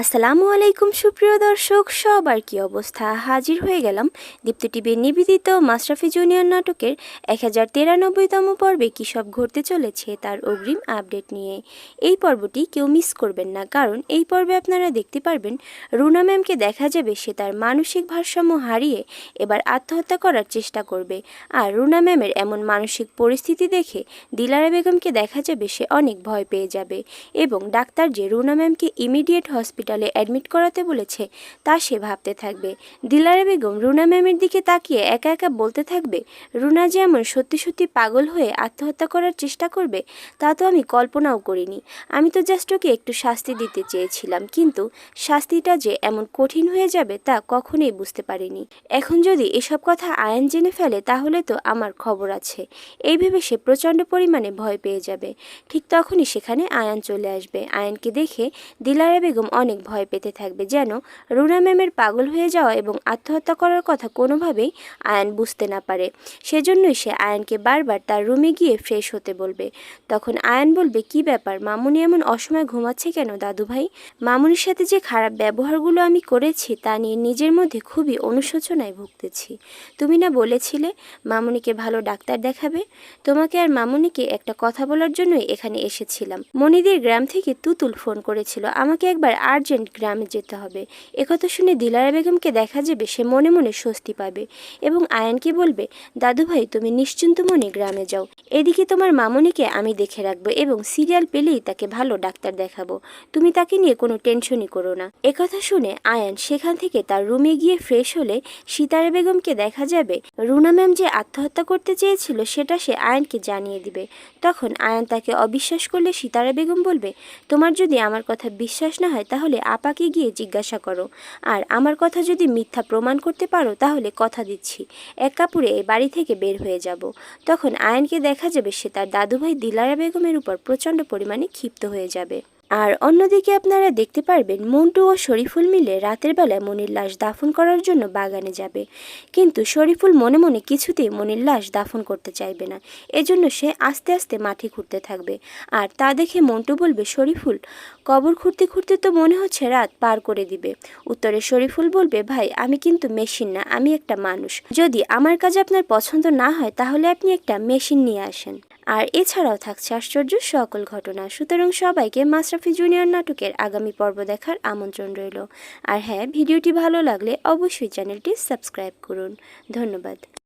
আসসালামু আলাইকুম সুপ্রিয় দর্শক, সবার কি অবস্থা? হাজির হয়ে গেলাম দীপ্তি টিভির নিবেদিত মাশরাফি জুনিয়র নাটকের 1093তম পর্বে কী সব ঘটতে চলেছে তার অগ্রিম আপডেট নিয়ে। এই পর্বটি কেউ মিস করবেন না, কারণ এই পর্বে আপনারা দেখতে পারবেন রুনা ম্যামকে দেখা যাবে সে তার মানসিক ভারসাম্য হারিয়ে এবার আত্মহত্যা করার চেষ্টা করবে। আর রুনা ম্যামের এমন মানসিক পরিস্থিতি দেখে দিলারা বেগমকে দেখা যাবে সে অনেক ভয় পেয়ে যাবে এবং ডাক্তার যে রুনা ম্যামকে ইমিডিয়েট হসপিটালে অ্যাডমিট করাতে বলেছে তা সে ভাবতে থাকবে। দিলারা বেগম রুনা ম্যামের দিকে তাকিয়ে একা একা বলতে থাকবে, রুনা যে এমন সত্যি সত্যি পাগল হয়ে আত্মহত্যা করার চেষ্টা করবে তা তো আমি কল্পনাও করিনি। আমি তো জাস্ট ওকে একটু শাস্তি দিতে চেয়েছিলাম, কিন্তু শাস্তিটা যে এমন কঠিন হয়ে যাবে তা কখনোই বুঝতে পারিনি। এখন যদি এসব কথা আয়ান জেনে ফেলে তাহলে তো আমার খবর আছে। এই ভেবে সে প্রচণ্ড পরিমাণে ভয় পেয়ে যাবে। ঠিক তখনই সেখানে আয়ান চলে আসবে। আয়ানকে দেখে দিলারা বেগম অনেক ভয় পেতে থাকবে, যেন রুনা ম্যামের পাগল হয়ে যাওয়া এবং আত্মহত্যা করার কথা কোনোভাবেই আয়ান বুঝতে না পারে। সেজন্যই সে আয়ানকে বারবার তার রুমে গিয়ে ফ্রেশ হতে বলবে। তখন আয়ান বলবে, কি ব্যাপার, মামুনি এমন অসময়ে ঘুমাচ্ছে কেন দাদু ভাই? মামুনির সাথে যে খারাপ ব্যবহারগুলো আমি করেছি তা নিয়ে নিজের মধ্যে খুবই অনুশোচনায় ভুগতেছি। তুমি না বলেছিলে মামুনিকে ভালো ডাক্তার দেখাবে? তোমাকে আর মামুনিকে একটা কথা বলার জন্যই এখানে এসেছিলাম। মনিদের গ্রাম থেকে তুতুল ফোন করেছিল, আমাকে একবার আর্জেন্ট গ্রামে যেতে হবে। একথা শুনে দিলারা বেগমকে দেখা যাবে সে মনে মনে স্বস্তি পাবে এবং আয়ানকে বলবে, দাদু ভাই তুমি নিশ্চিন্ত মনে গ্রামে যাও, এদিকে তোমার মামুনিকে আমি দেখে রাখবো এবং সিরিয়াল পেলেই তাকে ভালো ডাক্তার দেখাবো। তুমি তাকে নিয়ে কোনো টেনশনই করো না। একথা শুনে আয়ান সেখান থেকে তার রুমে গিয়ে ফ্রেশ হলে সিতারা বেগমকে দেখা যাবে রুনা ম্যাম যে আত্মহত্যা করতে চেয়েছিল সেটা সে আয়ানকে জানিয়ে দিবে। তখন আয়ান তাকে অবিশ্বাস করলে সিতারা বেগম বলবে, তোমার যদি আমার কথা বিশ্বাস না হয় তাহলে আপাকে গিয়ে জিজ্ঞাসা করো, আর আমার কথা যদি মিথ্যা প্রমাণ করতে পারো তাহলে কথা দিচ্ছি এক কাপড়ে এই বাড়ি থেকে বের হয়ে যাব। তখন আয়ানকে দেখা যাবে সে তার দাদুভাই দিলারা বেগমের উপর প্রচণ্ড পরিমাণে ক্ষিপ্ত হয়ে যাবে। আর অন্যদিকে আপনারা দেখতে পারবেন মন্টু ও শরীফুল মিলে রাতের বেলায় মনির লাশ দাফন করার জন্য বাগানে যাবে, কিন্তু শরীফুল মনে মনে কিছুতেই মনির লাশ দাফন করতে চাইবে না। এজন্য সে আস্তে আস্তে মাটি খুঁড়তে থাকবে। আর তা দেখে মন্টু বলবে, শরীফুল কবর খুঁড়তে খুঁড়তে তো মনে হচ্ছে রাত পার করে দিবে। উত্তরে শরীফুল বলবে, ভাই আমি কিন্তু মেশিন না, আমি একটা মানুষ। যদি আমার কাজ আপনার পছন্দ না হয় তাহলে আপনি একটা মেশিন নিয়ে আসেন। আর এছাড়াও থাকছে আশ্চর্য সকল ঘটনা। সুতরাং সবাইকে মাশরাফি জুনিয়র নাটকের আগামী পর্ব দেখার আমন্ত্রণ রইল। আর হ্যাঁ, ভিডিওটি ভালো লাগলে অবশ্যই চ্যানেলটি সাবস্ক্রাইব করুন। ধন্যবাদ।